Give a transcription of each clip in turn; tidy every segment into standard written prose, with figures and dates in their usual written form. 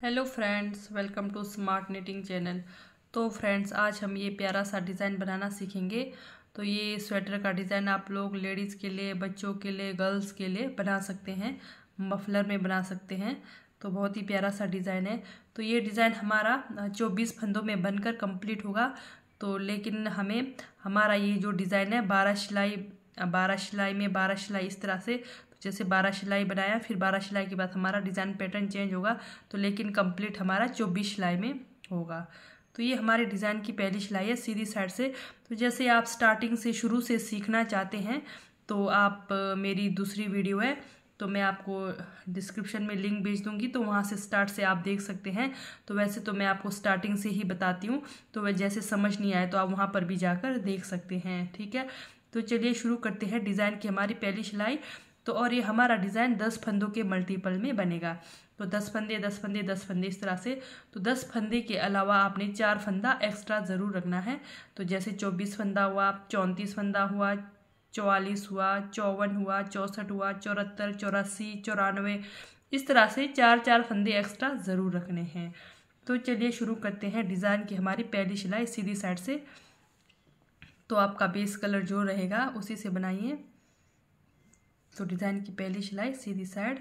Hello friends, welcome to smart knitting channel. तो friends, आज हम ये प्यारा सा डिज़ाइन बनाना सीखेंगे। तो ये स्वेटर का डिज़ाइन आप लोग लेडीज़ के लिए, बच्चों के लिए, गर्ल्स के लिए बना सकते हैं, मफलर में बना सकते हैं। तो बहुत ही प्यारा सा डिज़ाइन है। तो ये डिज़ाइन हमारा 24 फंदों में बनकर कंप्लीट होगा। तो लेकिन हमें हमारा ये जो डिज़ाइन है 12 सिलाई में 12 सिलाई इस तरह से, जैसे 12 सिलाई बनाया, फिर 12 सिलाई के बाद हमारा डिज़ाइन पैटर्न चेंज होगा। तो लेकिन कंप्लीट हमारा 24 सिलाई में होगा। तो ये हमारे डिज़ाइन की पहली सिलाई है सीधी साइड से। तो जैसे आप स्टार्टिंग से शुरू से सीखना चाहते हैं तो आप मेरी दूसरी वीडियो है, तो मैं आपको डिस्क्रिप्शन में लिंक भेज दूंगी, तो वहाँ से स्टार्ट से आप देख सकते हैं। तो वैसे तो मैं आपको स्टार्टिंग से ही बताती हूँ, तो वह जैसे समझ नहीं आए तो आप वहाँ पर भी जाकर देख सकते हैं। ठीक है, तो चलिए शुरू करते हैं डिज़ाइन की हमारी पहली सिलाई। तो और ये हमारा डिज़ाइन 10 फंदों के मल्टीपल में बनेगा। तो 10 फंदे 10 फंदे 10 फंदे इस तरह से। तो 10 फंदे के अलावा आपने 4 फंदा एक्स्ट्रा ज़रूर रखना है। तो जैसे 24 फंदा हुआ, 34 फंदा हुआ, 44 हुआ, 54 हुआ, 64 हुआ, 74, 84, 94, इस तरह से 4 फंदे एक्स्ट्रा ज़रूर रखने हैं। तो चलिए शुरू करते हैं डिज़ाइन की हमारी पहली सिलाई सीधी साइड से। तो आपका बेस कलर जो रहेगा उसी से बनाइए। तो डिज़ाइन की पहली सिलाई सीधी साइड,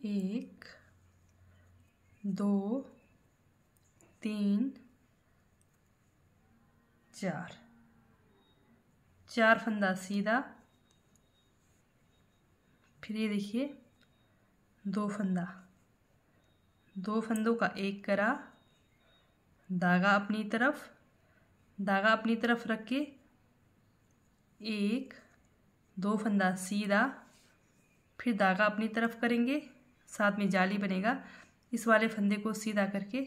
एक, दो, तीन, चार फंदा सीधा, फिर ये देखिए दो फंदों का एक करा, धागा अपनी तरफ रख के एक, दो फंदा सीधा, फिर धागा अपनी तरफ करेंगे, साथ में जाली बनेगा। इस वाले फंदे को सीधा करके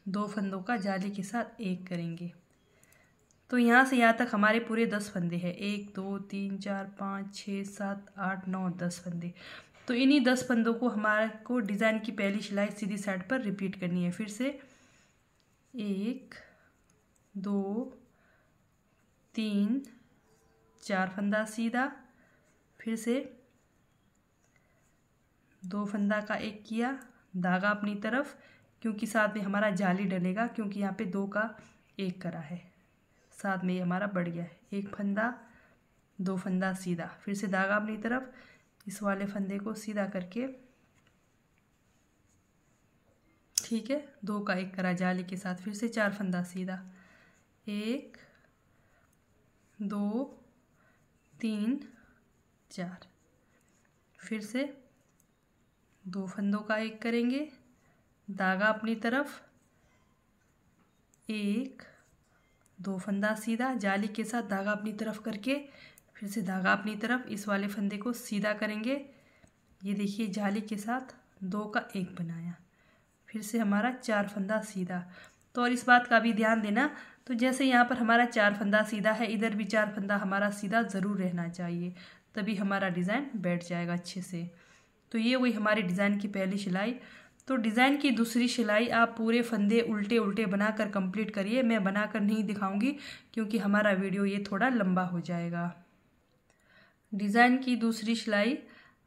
दो फंदों का जाली के साथ एक करेंगे। तो यहाँ से यहाँ तक हमारे पूरे 10 फंदे हैं। 1 2 3 4 5 6 7 8 9 10 फंदे। तो इन्हीं 10 फंदों को हमारे को डिज़ाइन की पहली सिलाई सीधी साइड पर रिपीट करनी है। फिर से 1 2 3 4 फंदा सीधा, फिर से दो फंदा का एक किया, धागा अपनी तरफ, क्योंकि साथ में हमारा जाली डलेगा, क्योंकि यहाँ पे दो का एक करा है, साथ में ये हमारा बढ़ गया है। एक फंदा, दो फंदा सीधा, फिर से धागा अपनी तरफ, इस वाले फंदे को सीधा करके, ठीक है, दो का एक करा जाली के साथ, फिर से 4 फंदा सीधा, 1 2 3 4, फिर से दो फंदों का एक करेंगे, धागा अपनी तरफ, एक, दो फंदा सीधा, जाली के साथ धागा अपनी तरफ करके, फिर से धागा अपनी तरफ, इस वाले फंदे को सीधा करेंगे। ये देखिए जाली के साथ दो का एक बनाया, फिर से हमारा 4 फंदा सीधा। तो और इस बात का भी ध्यान देना, तो जैसे यहाँ पर हमारा 4 फंदा सीधा है, इधर भी 4 फंदा हमारा सीधा ज़रूर रहना चाहिए, तभी हमारा डिज़ाइन बैठ जाएगा अच्छे से। तो ये वही हमारी डिज़ाइन की पहली सिलाई। तो डिज़ाइन की दूसरी सिलाई आप पूरे फंदे उल्टे उल्टे बनाकर कंप्लीट करिए। मैं बनाकर नहीं दिखाऊंगी क्योंकि हमारा वीडियो ये थोड़ा लंबा हो जाएगा। डिज़ाइन की दूसरी सिलाई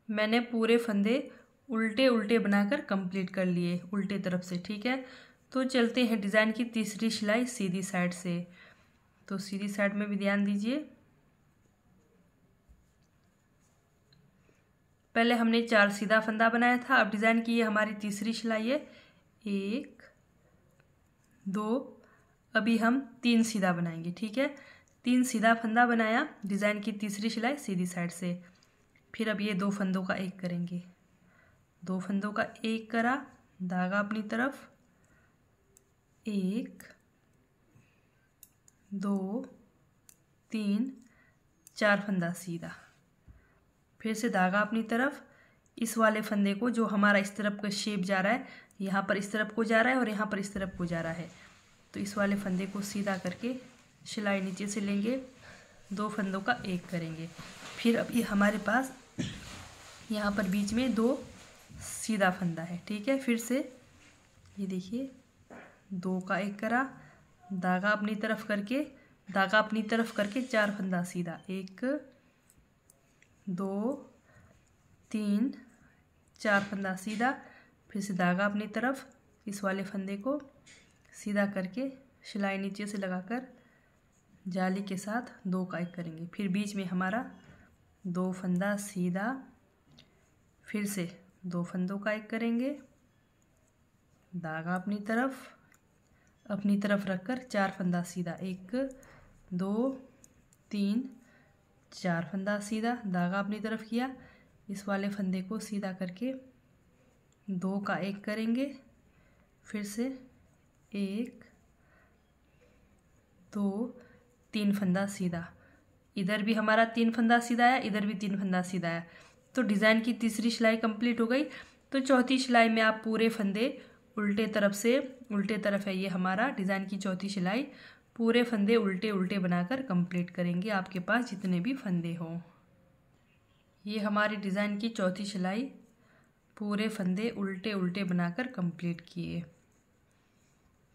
मैंने पूरे फंदे उल्टे उल्टे बनाकर कंप्लीट कर लिए, उल्टे तरफ से। ठीक है, तो चलते हैं डिज़ाइन की तीसरी सिलाई सीधी साइड से। तो सीधी साइड में भी ध्यान दीजिए। पहले हमने 4 सीधा फंदा बनाया था, अब डिज़ाइन की ये हमारी तीसरी सिलाई है। 1 2, अभी हम 3 सीधा बनाएंगे। ठीक है, 3 सीधा फंदा बनाया, डिज़ाइन की तीसरी सिलाई सीधी साइड से। फिर अब ये दो फंदों का एक करेंगे, दो फंदों का एक करा, धागा अपनी तरफ, 1 2 3 4 फंदा सीधा, फिर से धागा अपनी तरफ, इस वाले फंदे को जो हमारा इस तरफ का शेप जा रहा है, यहाँ पर इस तरफ को जा रहा है और यहाँ पर इस तरफ को जा रहा है, तो इस वाले फंदे को सीधा करके सिलाई नीचे से लेंगे, दो फंदों का एक करेंगे। फिर अब ये हमारे पास यहाँ पर बीच में दो सीधा फंदा है। ठीक है, फिर से ये देखिए दो का एक करा, धागा अपनी तरफ करके धागा अपनी तरफ करके 4 फंदा सीधा, 1 2 3 4 फंदा सीधा, फिर से धागा अपनी तरफ, इस वाले फंदे को सीधा करके सिलाई नीचे से लगाकर जाली के साथ 2 का 1 करेंगे। फिर बीच में हमारा 2 फंदा सीधा, फिर से 2 फंदों का 1 करेंगे, धागा अपनी तरफ रखकर 4 फंदा सीधा, 1 2 3 4 फंदा सीधा, धागा अपनी तरफ किया, इस वाले फंदे को सीधा करके 2 का 1 करेंगे, फिर से 1 2 3 फंदा सीधा, इधर भी हमारा 3 फंदा सीधा आया, इधर भी 3 फंदा सीधा आया। तो डिज़ाइन की तीसरी सिलाई कंप्लीट हो गई। तो चौथी सिलाई में आप पूरे फंदे उल्टे तरफ है, ये हमारा डिज़ाइन की चौथी सिलाई, पूरे फंदे उल्टे उल्टे बनाकर कंप्लीट करेंगे, आपके पास जितने भी फंदे हों। ये हमारी डिज़ाइन की चौथी सिलाई, पूरे फंदे उल्टे उल्टे बनाकर कंप्लीट किए।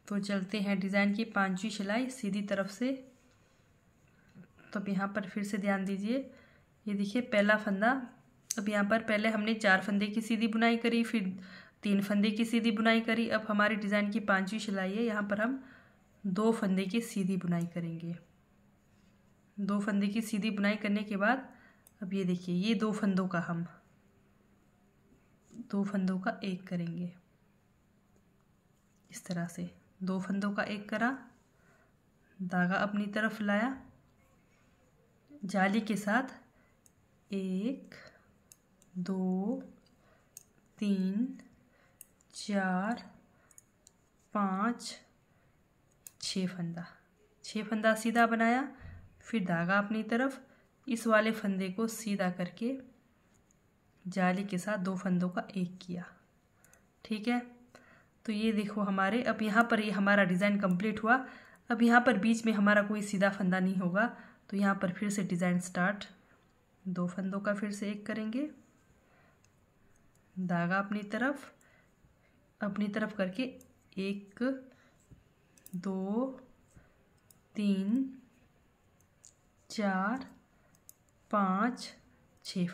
तो चलते हैं डिज़ाइन की 5वीं सिलाई सीधी तरफ से। तो अब यहाँ पर फिर से ध्यान दीजिए, ये देखिए पहला फंदा, अब यहाँ पर पहले हमने 4 फंदे की सीधी बुनाई करी, फिर 3 फंदे की सीधी बुनाई करी। अब हमारी डिज़ाइन की 5वीं सिलाई है, यहाँ पर हम 2 फंदे की सीधी बुनाई करेंगे। 2 फंदे की सीधी बुनाई करने के बाद अब ये देखिए, ये 2 फंदों का हम 2 फंदों का 1 करेंगे, इस तरह से 2 फंदों का 1 करा, धागा अपनी तरफ लाया, जाली के साथ 1 2 3 4 5 6 फंदा सीधा बनाया, फिर धागा अपनी तरफ, इस वाले फंदे को सीधा करके जाली के साथ 2 फंदों का 1 किया। ठीक है, तो ये देखो हमारे, अब यहाँ पर ये हमारा डिज़ाइन कंप्लीट हुआ। अब यहाँ पर बीच में हमारा कोई सीधा फंदा नहीं होगा, तो यहाँ पर फिर से डिज़ाइन स्टार्ट, 2 फंदों का फिर से 1 करेंगे, धागा अपनी तरफ करके 1 2 3 4 5 6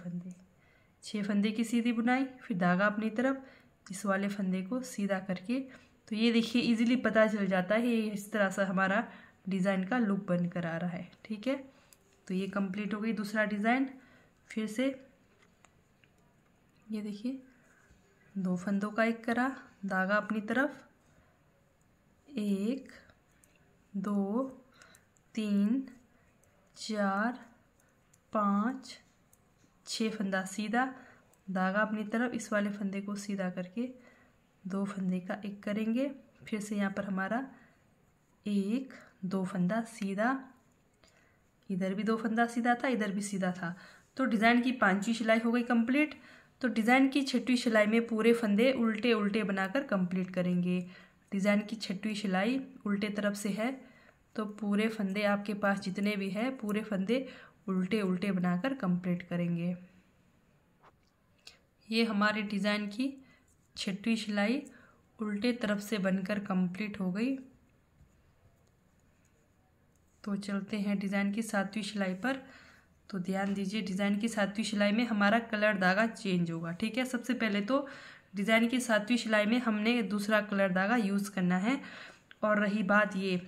फंदे की सीधी बुनाई, फिर धागा अपनी तरफ, इस वाले फंदे को सीधा करके, तो ये देखिए इजीली पता चल जाता है, ये इस तरह से हमारा डिज़ाइन का लुक बन कर आ रहा है। ठीक है, तो ये कंप्लीट हो गई दूसरा डिज़ाइन। फिर से ये देखिए 2 फंदों का 1 करा, धागा अपनी तरफ, 1 2 3 4 5 6 फंदा सीधा, धागा अपनी तरफ, इस वाले फंदे को सीधा करके 2 फंदे का 1 करेंगे, फिर से यहाँ पर हमारा 1 2 फंदा सीधा, इधर भी 2 फंदा सीधा था, इधर भी सीधा था। तो डिज़ाइन की 5वीं सिलाई हो गई कंप्लीट। तो डिज़ाइन की 6वीं सिलाई में पूरे फंदे उल्टे उल्टे बनाकर कंप्लीट करेंगे। डिज़ाइन की 6वीं सिलाई उल्टे तरफ से है, तो पूरे फंदे आपके पास जितने भी हैं पूरे फंदे उल्टे उल्टे बनाकर कंप्लीट करेंगे। ये हमारे डिज़ाइन की 6वीं सिलाई उल्टे तरफ से बनकर कंप्लीट हो गई। तो चलते हैं डिज़ाइन की 7वीं सिलाई पर। तो ध्यान दीजिए, डिज़ाइन की 7वीं सिलाई में हमारा कलर धागा चेंज होगा। ठीक है, सबसे पहले तो डिज़ाइन की 7वीं सिलाई में हमने दूसरा कलर धागा यूज़ करना है। और रही बात ये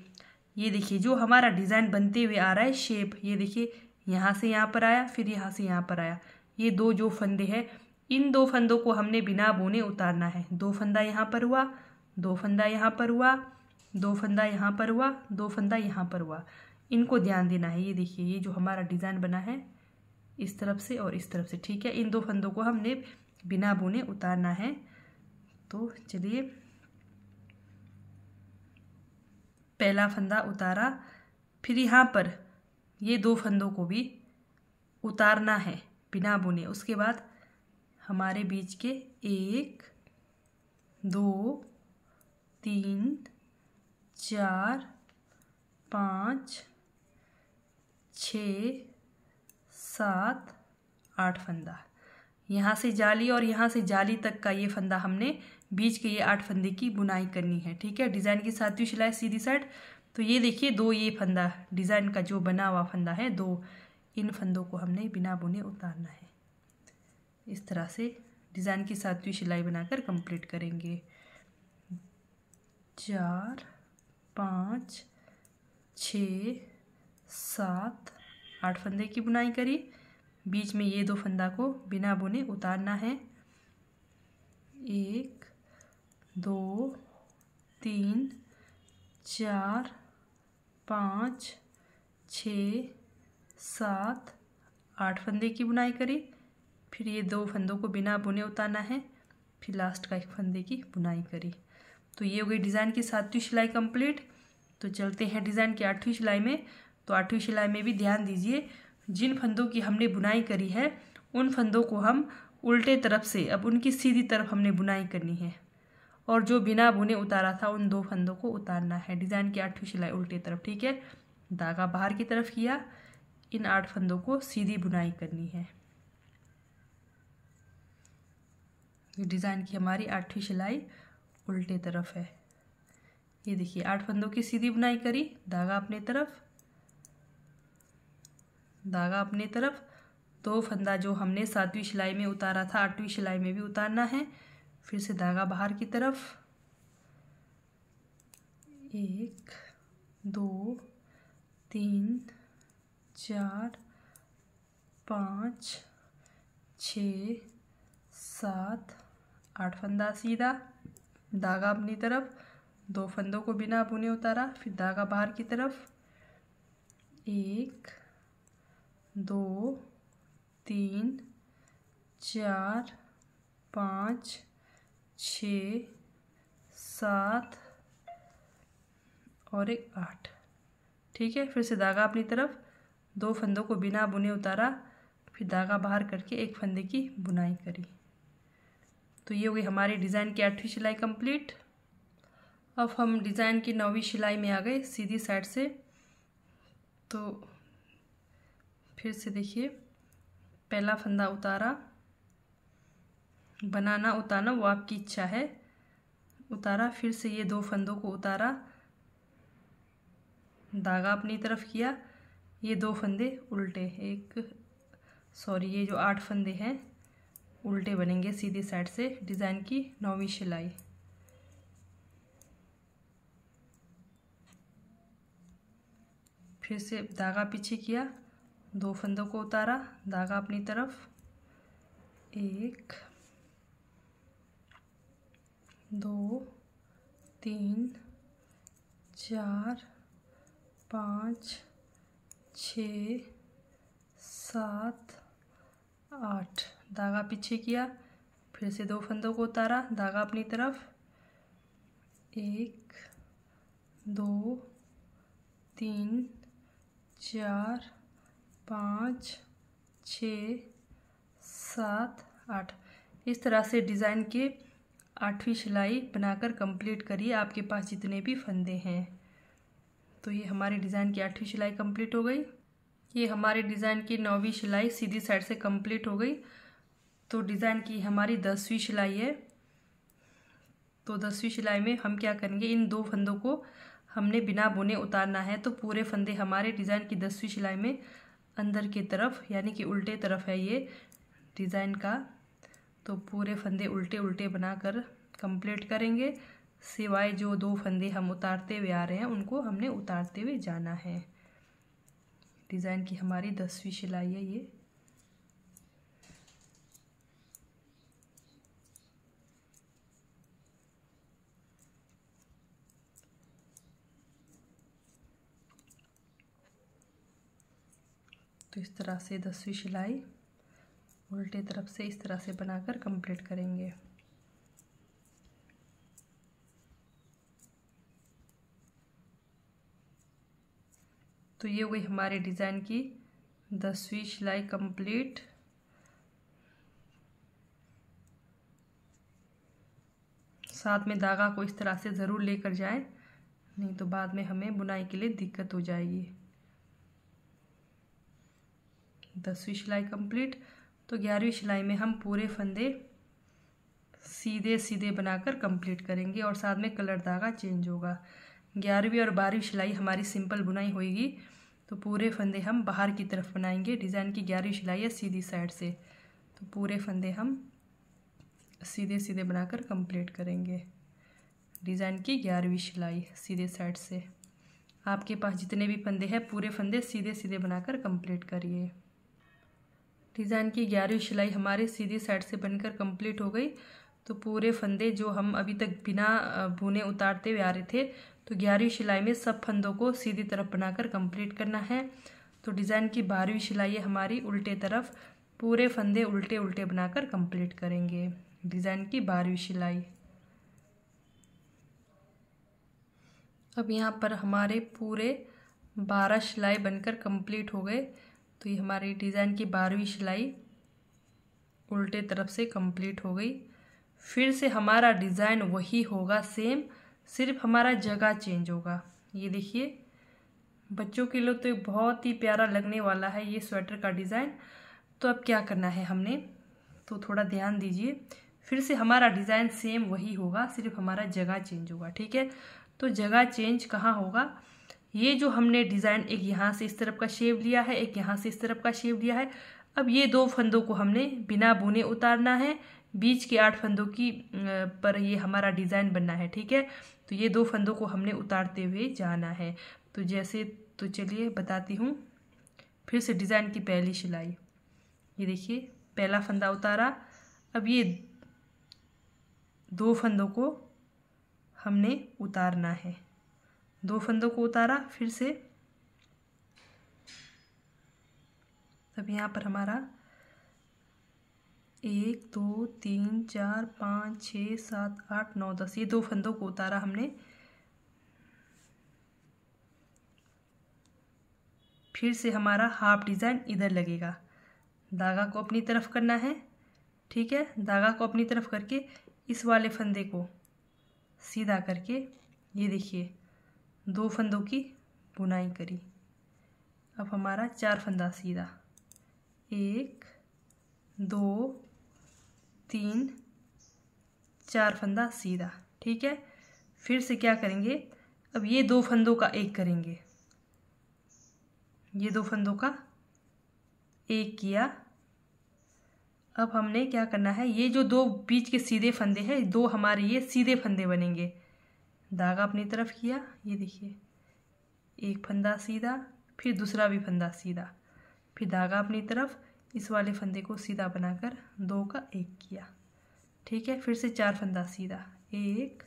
देखिए जो हमारा डिज़ाइन बनते हुए आ रहा है शेप, ये देखिए यहाँ से यहाँ पर आया, फिर यहाँ से यहाँ पर आया, ये 2 जो फंदे हैं, इन 2 फंदों को हमने बिना बुने उतारना है। 2 फंदा यहाँ पर हुआ, 2 फंदा यहाँ पर हुआ, 2 फंदा यहाँ पर हुआ, 2 फंदा यहाँ पर हुआ, इनको ध्यान देना है। ये देखिए ये जो हमारा डिज़ाइन बना है इस तरफ से और इस तरफ से। ठीक है, इन 2 फंदों को हमने बिना बुने उतारना है। तो चलिए, पहला फंदा उतारा, फिर यहाँ पर ये 2 फंदों को भी उतारना है बिना बुने। उसके बाद हमारे बीच के 1 2 3 4 5 6 7 8 फंदा, यहाँ से जाली और यहाँ से जाली तक का ये फंदा हमने बीच के ये 8 फंदे की बुनाई करनी है। ठीक है, डिज़ाइन की 7वीं सिलाई सीधी साइड, तो ये देखिए 2 ये फंदा डिज़ाइन का जो बना हुआ फंदा है 2, इन फंदों को हमने बिना बुने उतारना है। इस तरह से डिज़ाइन की 7वीं सिलाई बनाकर कंप्लीट करेंगे। 4 5 6 7 8 फंदे की बुनाई करी। बीच में ये 2 फंदा को बिना बुने उतारना है। 1 2 3 4 5 6 7 8 फंदे की बुनाई करी। फिर ये 2 फंदों को बिना बुने उतारना है। फिर लास्ट का 1 फंदे की बुनाई करी। तो ये हो गई डिज़ाइन की 7वीं सिलाई कंप्लीट। तो चलते हैं डिज़ाइन की 8वीं सिलाई में। तो 8वीं सिलाई में भी ध्यान दीजिए, जिन फंदों की हमने बुनाई करी है उन फंदों को हम उल्टे तरफ से अब उनकी सीधी तरफ हमने बुनाई करनी है, और जो बिना बुने उतारा था उन 2 फंदों को उतारना है। डिज़ाइन की 8वीं सिलाई उल्टे तरफ, ठीक है। धागा बाहर की तरफ किया, इन 8 फंदों को सीधी बुनाई करनी है। ये डिज़ाइन की हमारी 8वीं सिलाई उल्टे तरफ है। ये देखिए 8 फंदों की सीधी बुनाई करी, धागा अपने तरफ, धागा अपने तरफ। 2 फंदा जो हमने 7वीं सिलाई में उतारा था 8वीं सिलाई में भी उतारना है। फिर से धागा बाहर की तरफ, 1 2 3 4 5 6 7 8 फंदा सीधा, धागा अपनी तरफ, 2 फंदों को बिना बुने उतारा। फिर धागा बाहर की तरफ, 1 2 3 4 5 6 7 और 1 8, ठीक है। फिर से धागा अपनी तरफ, 2 फंदों को बिना बुने उतारा। फिर धागा बाहर करके 1 फंदे की बुनाई करी। तो ये हो गई हमारी डिज़ाइन की 8वीं सिलाई कंप्लीट। अब हम डिज़ाइन की 9वीं सिलाई में आ गए सीधी साइड से। तो फिर से देखिए, पहला फंदा उतारा, बनाना उतारना वो आपकी इच्छा है, उतारा। फिर से ये 2 फंदों को उतारा, धागा अपनी तरफ किया, ये 2 फंदे उल्टे, ये जो 8 फंदे हैं उल्टे बनेंगे सीधी साइड से। डिज़ाइन की 9वीं सिलाई, फिर से धागा पीछे किया, 2 फंदों को उतारा, धागा अपनी तरफ, 1 2 3 4 5 6 7 8, धागा पीछे किया। फिर से 2 फंदों को उतारा, धागा अपनी तरफ, 1 2 3 4 5 6 7 8। इस तरह से डिज़ाइन के 8वीं सिलाई बनाकर कंप्लीट करिए, आपके पास जितने भी फंदे हैं। तो ये हमारी डिज़ाइन की 8वीं सिलाई कंप्लीट हो गई। ये हमारी डिज़ाइन की 9वीं सिलाई सीधी साइड से कंप्लीट हो गई। तो डिज़ाइन की हमारी 10वीं सिलाई है। तो 10वीं सिलाई में हम क्या करेंगे, इन 2 फंदों को हमने बिना बुने उतारना है। तो पूरे फंदे हमारे डिज़ाइन की 10वीं सिलाई में अंदर की तरफ यानी कि उल्टे तरफ है ये डिज़ाइन का। तो पूरे फंदे उल्टे उल्टे बनाकर कंप्लीट करेंगे, सिवाय जो 2 फंदे हम उतारते हुए आ रहे हैं उनको हमने उतारते हुए जाना है। डिज़ाइन की हमारी 10वीं सिलाई है ये। तो इस तरह से 10वीं सिलाई उल्टे तरफ से इस तरह से बनाकर कंप्लीट करेंगे। तो ये हो गई हमारे डिज़ाइन की 10वीं सिलाई कंप्लीट। साथ में धागा को इस तरह से ज़रूर लेकर जाएं, नहीं तो बाद में हमें बुनाई के लिए दिक्कत हो जाएगी। 10वीं सिलाई कंप्लीट। तो 11वीं सिलाई में हम पूरे फंदे सीधे सीधे बनाकर कंप्लीट करेंगे और साथ में कलर धागा चेंज होगा। 11वीं और 12वीं सिलाई हमारी सिंपल बुनाई होगी। तो पूरे फंदे हम बाहर की तरफ बनाएंगे। डिज़ाइन की 11वीं सिलाई है सीधी साइड से, तो पूरे फंदे हम सीधे सीधे बनाकर कंप्लीट करेंगे। डिज़ाइन की 11वीं सिलाई सीधे साइड से। आपके पास जितने भी फंदे हैं पूरे फंदे सीधे सीधे बनाकर कंप्लीट करिए। डिज़ाइन की 11वीं सिलाई हमारे सीधी साइड से बनकर कंप्लीट हो गई। तो पूरे फंदे जो हम अभी तक बिना बुने उतारते हुए आ रहे थे, तो 11वीं सिलाई में सब फंदों को सीधी तरफ बनाकर कंप्लीट करना है। तो डिज़ाइन की 12वीं सिलाई है हमारी उल्टे तरफ, पूरे फंदे उल्टे उल्टे बनाकर कंप्लीट करेंगे। डिज़ाइन की 12वीं सिलाई। अब यहाँ पर हमारे पूरे 12 सिलाई बनकर कंप्लीट हो गए। तो ये हमारी डिज़ाइन की 12वीं सिलाई उल्टे तरफ से कंप्लीट हो गई। फिर से हमारा डिज़ाइन वही होगा सेम, सिर्फ हमारा जगह चेंज होगा। ये देखिए बच्चों के लिए तो बहुत ही प्यारा लगने वाला है ये स्वेटर का डिज़ाइन। तो अब क्या करना है हमने, तो थोड़ा ध्यान दीजिए। फिर से हमारा डिज़ाइन सेम वही होगा, सिर्फ हमारा जगह चेंज होगा। ठीक है, तो जगह चेंज कहाँ होगा, ये जो हमने डिज़ाइन एक यहाँ से इस तरफ का शेप लिया है, एक यहाँ से इस तरफ का शेप लिया है। अब ये 2 फंदों को हमने बिना बुने उतारना है। बीच के 8 फंदों की पर ये हमारा डिज़ाइन बनना है। ठीक है, तो ये 2 फंदों को हमने उतारते हुए जाना है। तो जैसे, तो चलिए बताती हूँ। फिर से डिज़ाइन की पहली सिलाई, ये देखिए पहला फंदा उतारा। अब ये 2 फंदों को हमने उतारना है। 2 फंदों को उतारा फिर से। अब यहाँ पर हमारा 1 2 3 4 5 6 7 8 9 10 ये 2 फंदों को उतारा हमने। फिर से हमारा हाफ डिज़ाइन इधर लगेगा। धागा को अपनी तरफ करना है। ठीक है, धागा को अपनी तरफ करके इस वाले फंदे को सीधा करके, ये देखिए 2 फंदों की बुनाई करी। अब हमारा 4 फंदा सीधा, 1 2 3 4 फंदा सीधा। ठीक है, फिर से क्या करेंगे, अब ये 2 फंदों का एक करेंगे। ये 2 फंदों का एक किया। अब हमने क्या करना है, ये जो 2 बीच के सीधे फंदे हैं, 2 हमारे ये सीधे फंदे बनेंगे। धागा अपनी तरफ किया, ये देखिए 1 फंदा सीधा, फिर दूसरा भी फंदा सीधा, फिर धागा अपनी तरफ, इस वाले फंदे को सीधा बनाकर 2 का 1 किया। ठीक है, फिर से 4 फंदा सीधा, 1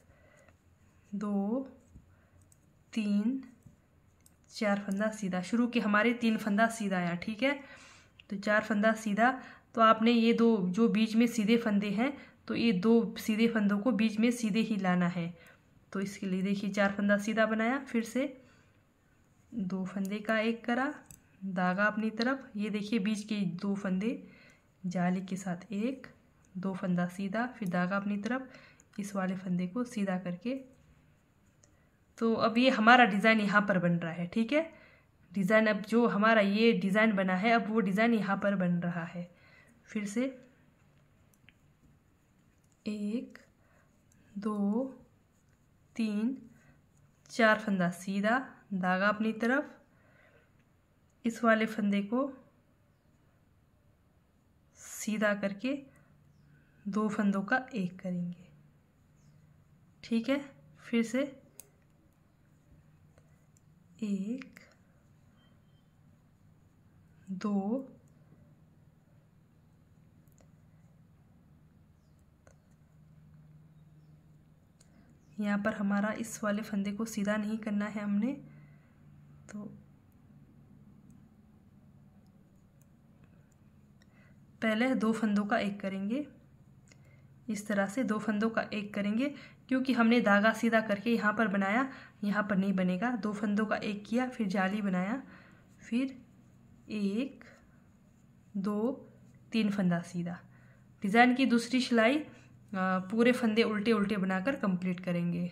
2 3 4 फंदा सीधा। शुरू के हमारे 3 फंदा सीधा आया। ठीक है, तो 4 फंदा सीधा। तो आपने ये 2 जो बीच में सीधे फंदे हैं, तो ये 2 सीधे फंदों को बीच में सीधे ही लाना है। तो इसके लिए देखिए 4 फंदा सीधा बनाया, फिर से 2 फंदे का एक करा, धागा अपनी तरफ, ये देखिए बीच के 2 फंदे जाली के साथ 1 2 फंदा सीधा, फिर धागा अपनी तरफ, इस वाले फंदे को सीधा करके। तो अब ये हमारा डिज़ाइन यहाँ पर बन रहा है। ठीक है, डिज़ाइन अब जो हमारा ये डिज़ाइन बना है, अब वो डिज़ाइन यहाँ पर बन रहा है। फिर से 1 2 3 4 फंदा सीधा, धागा अपनी तरफ, इस वाले फंदे को सीधा करके 2 फंदों का एक करेंगे। ठीक है, फिर से 1 2 यहाँ पर हमारा इस वाले फंदे को सीधा नहीं करना है हमने, तो पहले 2 फंदों का एक करेंगे। इस तरह से 2 फंदों का एक करेंगे, क्योंकि हमने धागा सीधा करके यहाँ पर बनाया, यहाँ पर नहीं बनेगा। 2 फंदों का एक किया, फिर जाली बनाया, फिर 1 2 3 फंदा सीधा। डिज़ाइन की दूसरी सिलाई पूरे फंदे उल्टे उल्टे बनाकर कंप्लीट करेंगे।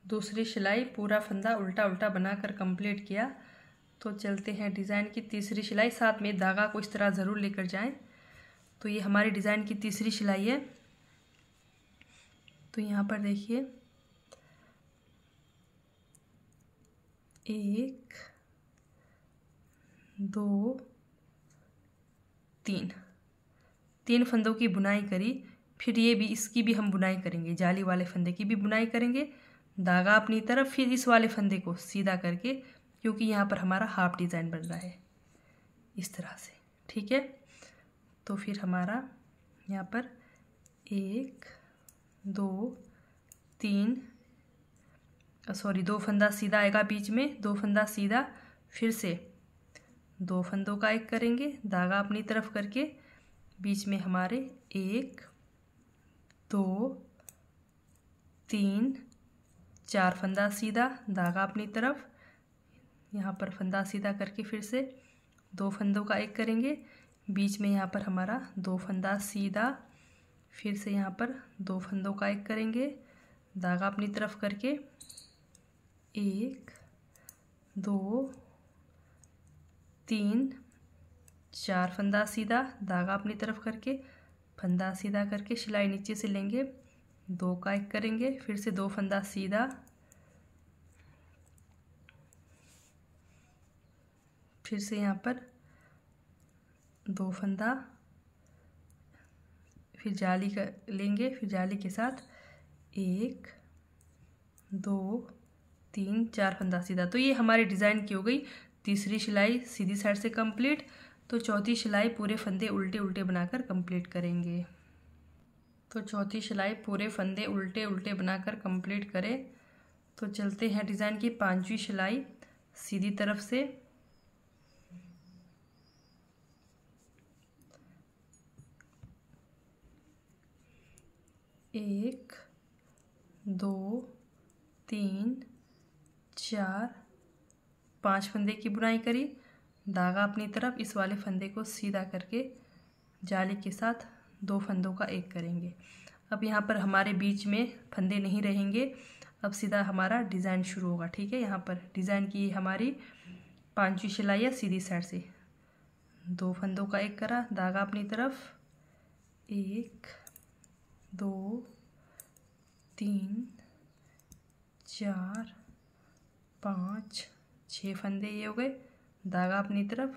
दूसरी सिलाई पूरा फंदा उल्टा उल्टा बनाकर कंप्लीट किया। तो चलते हैं डिज़ाइन की तीसरी सिलाई। साथ में धागा को इस तरह ज़रूर लेकर जाएं। तो ये हमारी डिज़ाइन की तीसरी सिलाई है। तो यहाँ पर देखिए 1 2 3 फंदों की बुनाई करी। फिर ये भी, इसकी भी हम बुनाई करेंगे, जाली वाले फंदे की भी बुनाई करेंगे। धागा अपनी तरफ, फिर इस वाले फंदे को सीधा करके, क्योंकि यहाँ पर हमारा हाफ डिज़ाइन बन रहा है इस तरह से, ठीक है। तो फिर हमारा यहाँ पर 1 2 3 सॉरी 2 फंदा सीधा आएगा बीच में, 2 फंदा सीधा, फिर से 2 फंदों का एक करेंगे, धागा अपनी तरफ करके, बीच में हमारे 1 2 3 4 फंदा सीधा, धागा अपनी तरफ, यहाँ पर फंदा सीधा करके फिर से 2 फंदों का एक करेंगे, बीच में यहाँ पर हमारा 2 फंदा सीधा, फिर से यहाँ पर 2 फंदों का एक करेंगे, धागा अपनी तरफ करके 1 2 3 4 फंदा सीधा, धागा अपनी तरफ करके, फंदा सीधा करके सिलाई नीचे से लेंगे, 2 का एक करेंगे, फिर से 2 फंदा सीधा, फिर से यहाँ पर 2 फंदा, फिर जाली का लेंगे, फिर जाली के साथ 1 2 3 4 फंदा सीधा। तो ये हमारे डिज़ाइन की हो गई तीसरी सिलाई सीधी साइड से कंप्लीट। तो चौथी सिलाई पूरे फंदे उल्टे उल्टे बनाकर कंप्लीट करेंगे। तो चौथी सिलाई पूरे फंदे उल्टे उल्टे बनाकर कंप्लीट करें। तो चलते हैं डिज़ाइन की पांचवी सिलाई सीधी तरफ से। 1 2 3 4 5 फंदे की बुनाई करी, धागा अपनी तरफ, इस वाले फंदे को सीधा करके जाली के साथ 2 फंदों का एक करेंगे। अब यहाँ पर हमारे बीच में फंदे नहीं रहेंगे, अब सीधा हमारा डिज़ाइन शुरू होगा, ठीक है। यहाँ पर डिज़ाइन की हमारी पांचवी सिलाई है सीधी साइड से, 2 फंदों का एक करा, धागा अपनी तरफ, 1 2 3 4 5 6 फंदे ये हो गए, धागा अपनी तरफ,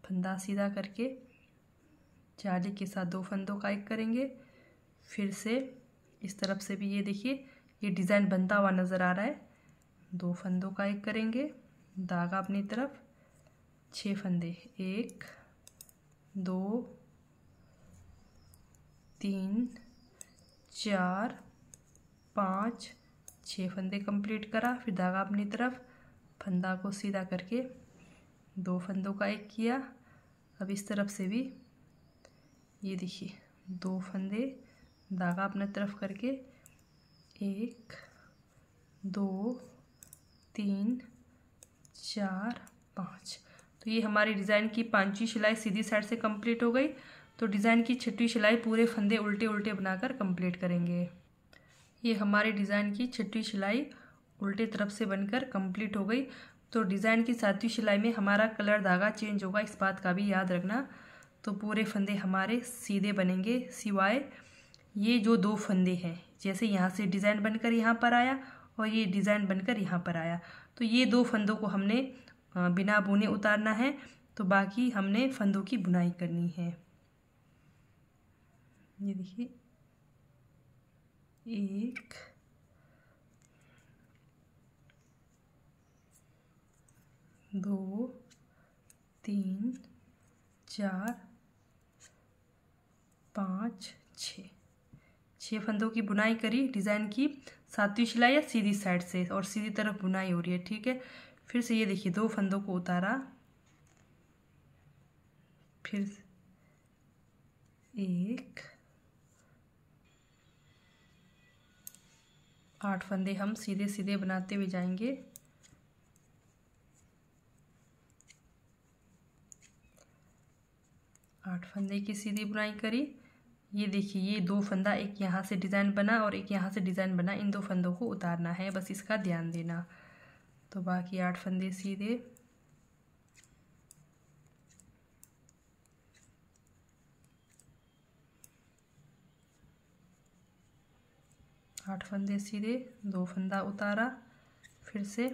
फंदा सीधा करके जाली के साथ 2 फंदों का एक करेंगे। फिर से इस तरफ से भी ये देखिए ये डिज़ाइन बनता हुआ नज़र आ रहा है, 2 फंदों का एक करेंगे, धागा अपनी तरफ, 6 फंदे, 1 2 3 4 5 6 फंदे कंप्लीट करा। फिर धागा अपनी तरफ, फंदा को सीधा करके 2 फंदों का एक किया। अब इस तरफ से भी ये देखिए 2 फंदे, धागा अपने तरफ करके 1 2 3 4 5। तो ये हमारी डिज़ाइन की पांचवी सिलाई सीधी साइड से कंप्लीट हो गई। तो डिज़ाइन की छठी सिलाई पूरे फंदे उल्टे उल्टे बनाकर कंप्लीट करेंगे। ये हमारी डिज़ाइन की छठी सिलाई उल्टे तरफ से बनकर कंप्लीट हो गई। तो डिज़ाइन की सातवीं सिलाई में हमारा कलर धागा चेंज होगा, इस बात का भी याद रखना। तो पूरे फंदे हमारे सीधे बनेंगे, सिवाय ये जो 2 फंदे हैं, जैसे यहाँ से डिज़ाइन बनकर यहाँ पर आया और ये डिज़ाइन बनकर यहाँ पर आया, तो ये 2 फंदों को हमने बिना बुने उतारना है। तो बाकी हमने फंदों की बुनाई करनी है। ये देखिए 1 2 3 4 5 6 फंदों की बुनाई करी। डिज़ाइन की सातवीं सिलाई है सीधी साइड से और सीधी तरफ बुनाई हो रही है, ठीक है। फिर से ये देखिए 2 फंदों को उतारा, फिर 1 8 फंदे हम सीधे सीधे बनाते हुए जाएंगे। आठ फंदे की सीधी बुनाई करी। ये देखिए ये 2 फंदा, एक यहाँ से डिज़ाइन बना और एक यहाँ से डिज़ाइन बना, इन 2 फंदों को उतारना है, बस इसका ध्यान देना। तो बाकी 8 फंदे सीधे, आठ फंदे सीधे, 2 फंदा उतारा, फिर से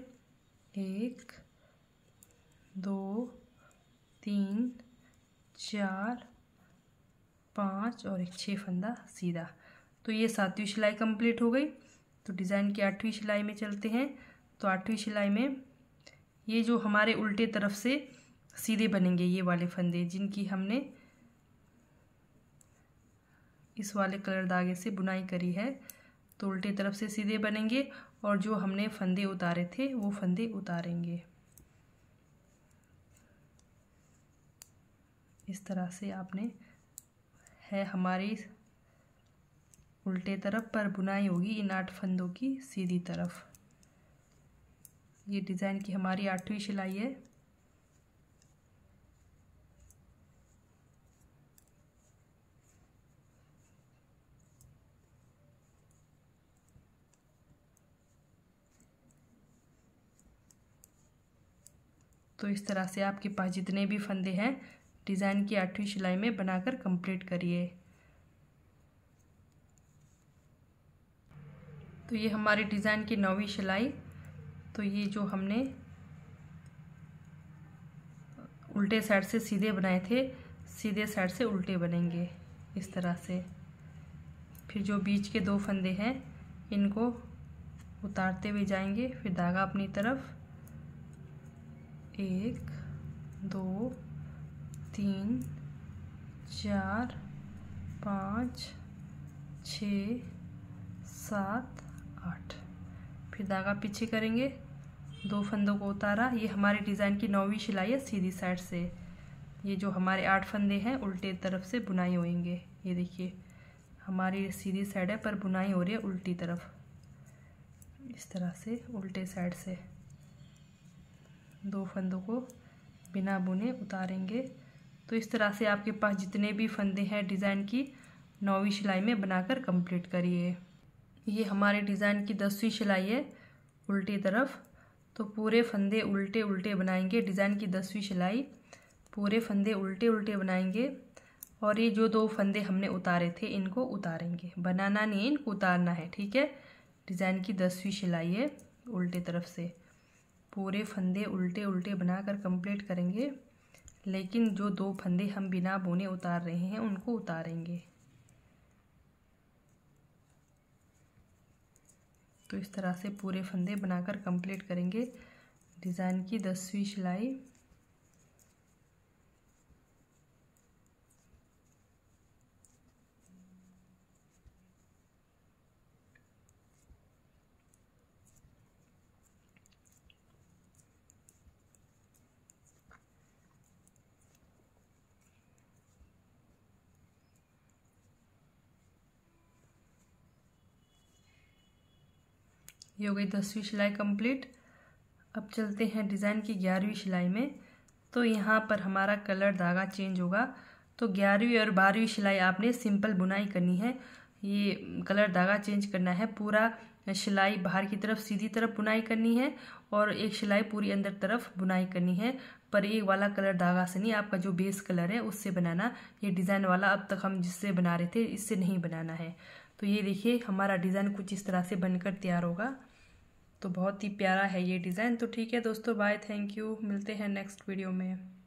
1 2 3 4 5 और एक 6 फंदा सीधा। तो ये 7वीं सिलाई कंप्लीट हो गई। तो डिज़ाइन की 8वीं सिलाई में चलते हैं। तो 8वीं सिलाई में ये जो हमारे उल्टे तरफ से सीधे बनेंगे ये वाले फंदे, जिनकी हमने इस वाले कलर धागे से बुनाई करी है, तो उल्टे तरफ से सीधे बनेंगे और जो हमने फंदे उतारे थे वो फंदे उतारेंगे। इस तरह से आपने है हमारी उल्टे तरफ पर बुनाई होगी इन 8 फंदों की सीधी तरफ। ये डिज़ाइन की हमारी 8वीं सिलाई है। तो इस तरह से आपके पास जितने भी फंदे हैं डिज़ाइन की 8वीं सिलाई में बनाकर कंप्लीट करिए। तो ये हमारी डिज़ाइन की 9वीं सिलाई। तो ये जो हमने उल्टे साइड से सीधे बनाए थे, सीधे साइड से उल्टे बनेंगे इस तरह से। फिर जो बीच के 2 फंदे हैं इनको उतारते हुए जाएंगे, फिर धागा अपनी तरफ 1 2 3 4 5 6 7 8। फिर धागा पीछे करेंगे, 2 फंदों को उतारा। ये हमारी डिज़ाइन की 9वीं सिलाई है सीधी साइड से। ये जो हमारे 8 फंदे हैं उल्टे तरफ से बुनाई होंगे। ये देखिए हमारी सीधी साइड है पर बुनाई हो रही है उल्टी तरफ, इस तरह से उल्टे साइड से 2 फंदों को बिना बुने उतारेंगे। तो इस तरह से आपके पास जितने भी फंदे हैं डिज़ाइन की 9वीं सिलाई में बनाकर कंप्लीट करिए। ये हमारे डिज़ाइन की 10वीं सिलाई है उल्टी तरफ। तो पूरे फंदे उल्टे उल्टे बनाएंगे। डिज़ाइन की 10वीं सिलाई पूरे फंदे उल्टे उल्टे बनाएंगे और ये जो 2 फंदे हमने उतारे थे इनको उतारेंगे। बनाना नहीं है, इनको उतारना है, ठीक है। डिज़ाइन की 10वीं सिलाई है उल्टे तरफ से पूरे फंदे उल्टे उल्टे बनाकर कंप्लीट करेंगे, लेकिन जो 2 फंदे हम बिना बुने उतार रहे हैं उनको उतारेंगे। तो इस तरह से पूरे फंदे बनाकर कंप्लीट करेंगे डिज़ाइन की 10वीं सिलाई। ये हो गई 10वीं सिलाई कंप्लीट। अब चलते हैं डिज़ाइन की 11वीं सिलाई में। तो यहाँ पर हमारा कलर धागा चेंज होगा। तो 11वीं और 12वीं सिलाई आपने सिंपल बुनाई करनी है। ये कलर धागा चेंज करना है। पूरा सिलाई बाहर की तरफ सीधी तरफ बुनाई करनी है और एक सिलाई पूरी अंदर तरफ बुनाई करनी है, पर एक वाला कलर धागा से नहीं, आपका जो बेस कलर है उससे बनाना। ये डिज़ाइन वाला अब तक हम जिससे बना रहे थे इससे नहीं बनाना है। तो ये देखिए हमारा डिज़ाइन कुछ इस तरह से बनकर तैयार होगा। तो बहुत ही प्यारा है ये डिज़ाइन। तो ठीक है दोस्तों, बाय, थैंक यू, मिलते हैं नेक्स्ट वीडियो में।